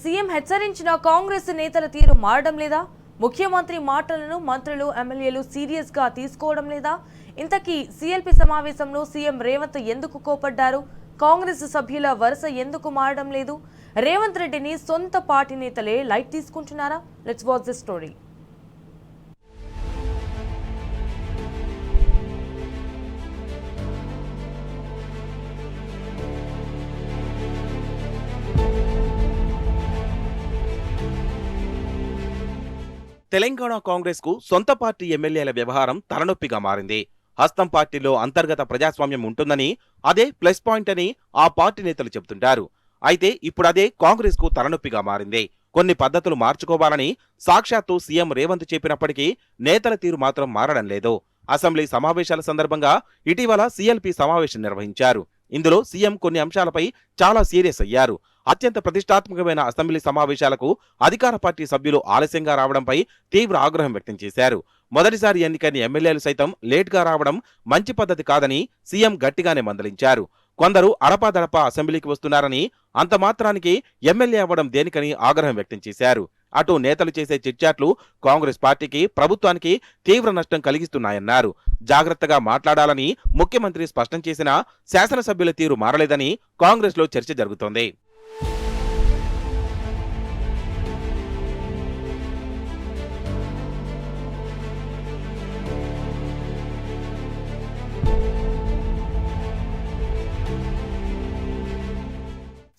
CM హెచ్చరించిన కాంగ్రెస్ నేతల తీరు మారడం లేదా? ముఖ్యమంత్రి మాటలను మంత్రులు ఎమ్మెల్యేలు సీరియస్ గా తీసుకోవడం లేదా? ఇంతకీ సీఎల్పీ సమావేశంలో సీఎం రేవంత్ ఎందుకు కోపడ్డారు? కాంగ్రెస్ సభ్యుల వరుస ఎందుకు మారడం లేదు? రేవంత్ రెడ్డిని సొంత పార్టీ నేతలే లైట్ తీసుకుంటున్నారా? Let's watch the story. Telangana Congress కు సొంత పార్టీ ఎమ్మెల్యేల వ్యవహారం తలనొప్పిగా మారింది. హస్తం పార్టీలో అంతర్గత ప్రజాస్వామ్యం ఉంటుందని, అదే ప్లస్ పాయింట్ అని ఆ పార్టీ నేతలు చెబుతుంటారు. అయితే ఇప్పుడు అదే కాంగ్రెస్ కు తలనొప్పిగా మారింది. కొన్ని పద్ధతులు మార్చుకోవాలని సాక్షాత్తు సీఎం రేవంత్ చెప్పినప్పటికీ నేతల తీరు మాత్రం మారడం లేదు. అసెంబ్లీ సమావేశాల సందర్భంగా ఇటీవల సీఎల్పీ సమావేశం నిర్వహించారు. ఇందులో సీఎం కొన్ని అంశాలపై చాలా సీరియస్ అయ్యారు. అత్యంత ప్రతిష్టాత్మకమైన అసెంబ్లీ సమావేశాలకు అధికార పార్టీ సభ్యులు ఆలస్యంగా రావడంపై తీవ్ర ఆగ్రహం వ్యక్తం చేశారు. మొదటిసారి ఎన్నికైన ఎమ్మెల్యేలు సైతం లేట్గా రావడం మంచి పద్ధతి కాదని సీఎం గట్టిగానే మందలించారు. కొందరు అడపాదడపా అసెంబ్లీకి వస్తున్నారని, అంత మాత్రానికి ఎమ్మెల్యే అవ్వడం దేనికని ఆగ్రహం వ్యక్తం చేశారు. అటు నేతలు చేసే చిట్చాట్లు కాంగ్రెస్ పార్టీకి, ప్రభుత్వానికి తీవ్ర నష్టం కలిగిస్తున్నాయన్నారు. జాగ్రత్తగా మాట్లాడాలని ముఖ్యమంత్రి స్పష్టం చేసినా శాసనసభ్యుల తీరు మారలేదని కాంగ్రెస్ లో చర్చ జరుగుతోంది.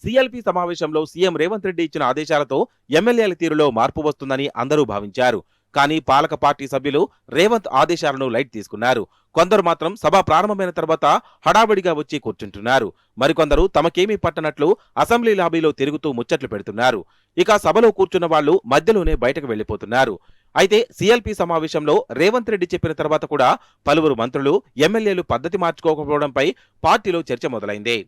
సీఎల్పీ సమావేశంలో సీఎం రేవంత్ రెడ్డి ఇచ్చిన ఆదేశాలతో ఎమ్మెల్యేల తీరులో మార్పు వస్తుందని అందరూ భావించారు. కానీ పాలక పార్టీ సభ్యులు రేవంత్ ఆదేశాలను లైట్ తీసుకున్నారు. కొందరు మాత్రం సభ ప్రారంభమైన తర్వాత హడావిడిగా వచ్చి కూర్చుంటున్నారు. మరికొందరు తమకేమీ పట్టనట్లు అసెంబ్లీ లాబీలో తిరుగుతూ ముచ్చట్లు పెడుతున్నారు. ఇక సభలో కూర్చున్న వాళ్లు మధ్యలోనే బయటకు వెళ్లిపోతున్నారు. అయితే సీఎల్పీ సమావేశంలో రేవంత్ రెడ్డి చెప్పిన తర్వాత కూడా పలువురు మంత్రులు, ఎమ్మెల్యేలు పద్ధతి మార్చుకోకపోవడంపై పార్టీలో చర్చ మొదలైంది.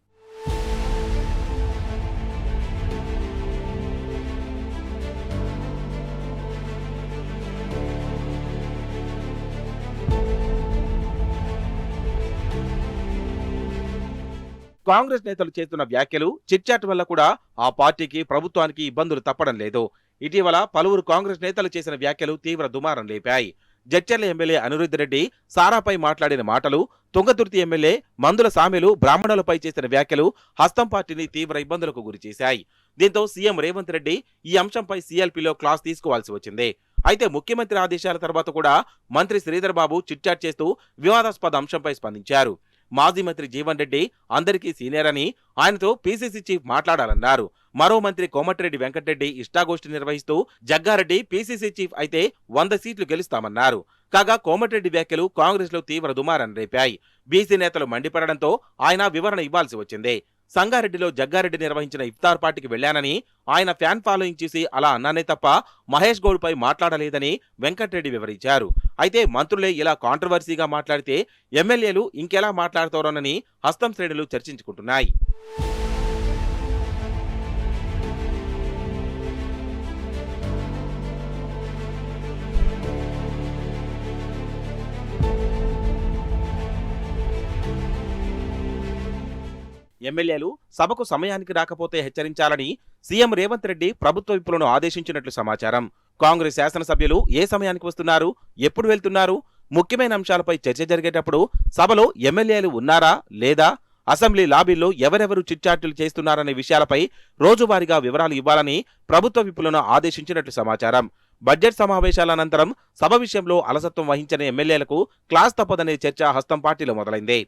కాంగ్రెస్ నేతలు చేస్తున్న వ్యాఖ్యలు, చిట్చాట్ వల్ల కూడా ఆ పార్టీకి, ప్రభుత్వానికి ఇబ్బందులు తప్పడం లేదు. ఇటీవల పలువురు కాంగ్రెస్ నేతలు చేసిన వ్యాఖ్యలు తీవ్ర దుమారం లేపాయి. జడ్చర్ల ఎమ్మెల్యే అనిరుద్ధ్ రెడ్డి సారాపై మాట్లాడిన మాటలు, తుంగతుర్తి ఎమ్మెల్యే మందుల సామెలు బ్రాహ్మణులపై చేసిన వ్యాఖ్యలు హస్తం పార్టీని తీవ్ర ఇబ్బందులకు గురిచేశాయి. దీంతో సీఎం రేవంత్ రెడ్డి ఈ అంశంపై సీఎల్పీలో క్లాస్ తీసుకోవాల్సి వచ్చింది. అయితే ముఖ్యమంత్రి ఆదేశాల తర్వాత కూడా మంత్రి శ్రీధర్ బాబు చిట్చాట్ చేస్తూ వివాదాస్పద అంశంపై స్పందించారు. మాజీ మంత్రి జీవన్ రెడ్డి అందరికీ సీనియర్ అని, ఆయనతో పీసీసీ చీఫ్ మాట్లాడాలన్నారు. మరో మంత్రి కోమటిరెడ్డి వెంకటరెడ్డి ఇష్టాగోష్ఠి నిర్వహిస్తూ జగ్గారెడ్డి పీసీసీ చీఫ్ అయితే 100 సీట్లు గెలుస్తామన్నారు. కాగా కోమటిరెడ్డి వ్యాఖ్యలు కాంగ్రెస్ లో తీవ్ర దుమారం రేపాయి. బీసీ నేతలు మండిపడడంతో ఆయన వివరణ ఇవ్వాల్సి వచ్చింది. సంగారెడ్డిలో జగ్గారెడ్డి నిర్వహించిన ఇఫ్తార్ పార్టీకి వెళ్లానని, ఆయన ఫ్యాన్ ఫాలోయింగ్ చూసి అలా అన్నానే తప్ప మహేష్ గౌడ్ పై మాట్లాడలేదని వెంకటరెడ్డి వివరించారు. అయితే మంత్రులే ఇలా కాంట్రవర్సీగా మాట్లాడితే ఎమ్మెల్యేలు ఇంకెలా మాట్లాడతారోనని హస్తం శ్రేణులు చర్చించుకుంటున్నాయి. ఎమ్మెల్యేలు సభకు సమయానికి రాకపోతే హెచ్చరించాలని సీఎం రేవంత్ రెడ్డి ప్రభుత్వ విప్పులను ఆదేశించినట్లు సమాచారం. కాంగ్రెస్ శాసనసభ్యులు ఏ సమయానికి వస్తున్నారు, ఎప్పుడు వెళ్తున్నారు, ముఖ్యమైన అంశాలపై చర్చ జరిగేటప్పుడు సభలో ఎమ్మెల్యేలు ఉన్నారా లేదా, అసెంబ్లీ లాబీల్లో ఎవరెవరు చిట్చాట్లు చేస్తున్నారనే విషయాలపై రోజువారీగా వివరాలు ఇవ్వాలని ప్రభుత్వ విప్పులను ఆదేశించినట్లు సమాచారం. బడ్జెట్ సమావేశాల అనంతరం సభ విషయంలో అలసత్వం వహించిన ఎమ్మెల్యేలకు క్లాస్ తప్పదనే చర్చ హస్తం పార్టీలో మొదలైంది.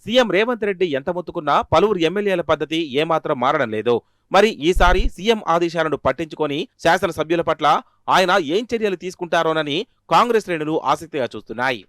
సీఎం రేవంత్ రెడ్డి ఎంత మొత్తుకున్నా పలువురు ఎమ్మెల్యేల పద్ధతి ఏమాత్రం మారడం లేదు. మరి ఈసారి సీఎం ఆదేశాలను పట్టించుకొని శాసనసభ్యుల పట్ల ఆయన ఏం చర్యలు తీసుకుంటారోనని కాంగ్రెస్ శ్రేణులు ఆసక్తిగా చూస్తున్నాయి.